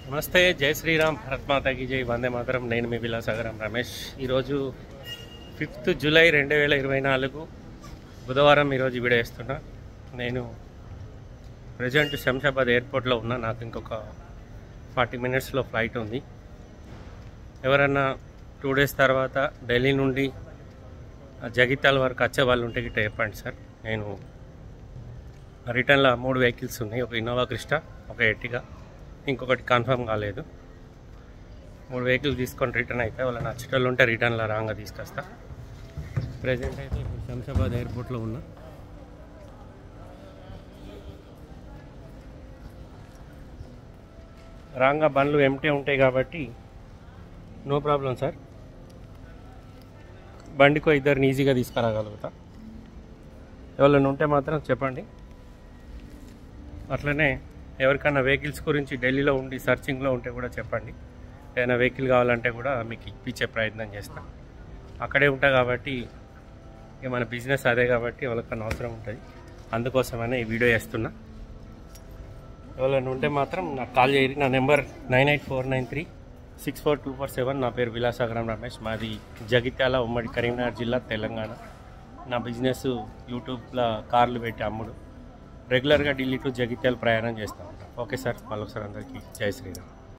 నమస్తే, జై శ్రీరామ్, భారత్ మాతాకి జై, వందే మాతరం. నేను మీ విలాసాగరం రమేష్. ఈరోజు 5 జూలై 2024 బుధవారం. ఈరోజు వీడియో వేస్తున్నా. నేను ప్రజెంట్ శంషాబాద్ ఎయిర్పోర్ట్లో ఉన్నా. నాకు ఇంకొక 40 మినిట్స్లో ఫ్లైట్ ఉంది. ఎవరన్నా 2 డేస్ తర్వాత ఢిల్లీ నుండి జగిత్యాల వరకు వచ్చే వాళ్ళు ఉంటే గిట్ట చెప్పండి సార్. నేను రిటర్న్లో 3 వెహికల్స్ ఉన్నాయి. ఒక ఇన్నోవా క్రిస్టా, ఒక ఎర్టిగా, ఇంకొకటి కన్ఫర్మ్ కాలేదు. 3 వెహికల్స్ తీసుకొని రిటర్న్ అయితే వాళ్ళ నచ్చేటోళ్ళు ఉంటే రిటర్న్లో రాంగా తీసుకొస్తా. ప్రజెంట్ అయితే ఇప్పుడు శంషాబాద్ ఎయిర్పోర్ట్లో ఉన్నా. రాంగా బండ్లు ఎంటీ ఉంటాయి కాబట్టి నో ప్రాబ్లం సార్. బండికో ఇద్దరిని ఈజీగా తీసుకురాగలుగుతా. ఎవరైనా ఉంటే మాత్రం చెప్పండి. అట్లనే ఎవరికైనా వెహికల్స్ గురించి ఢిల్లీలో ఉండి సర్చింగ్లో ఉంటే కూడా చెప్పండి. ఏదైనా వెహికల్ కావాలంటే కూడా మీకు ఇప్పించే ప్రయత్నం చేస్తాను. అక్కడే ఉంటా కాబట్టి ఇక మన బిజినెస్ అదే కాబట్టి వాళ్ళకన్నా అవసరం ఉంటుంది. అందుకోసమైనా ఈ వీడియో చేస్తున్నా. ఎవరైనా ఉంటే మాత్రం నాకు కాల్ చేయండి. నా నెంబర్ 9849364247. నా పేరు విలాసాగరం రమేష్. మాది జగిత్యాల, ఉమ్మడి కరీంనగర్ జిల్లా, తెలంగాణ. నా బిజినెస్ యూట్యూబ్లో కార్లు పెట్టి అమ్ముడు. రెగ్యులర్గా ఢిల్లీ టు జగిత్యాల ప్రయాణం చేస్తూ ఉంటాను. ఓకే సార్, మళ్ళొకసారి అందరికీ జై శ్రీరామ్.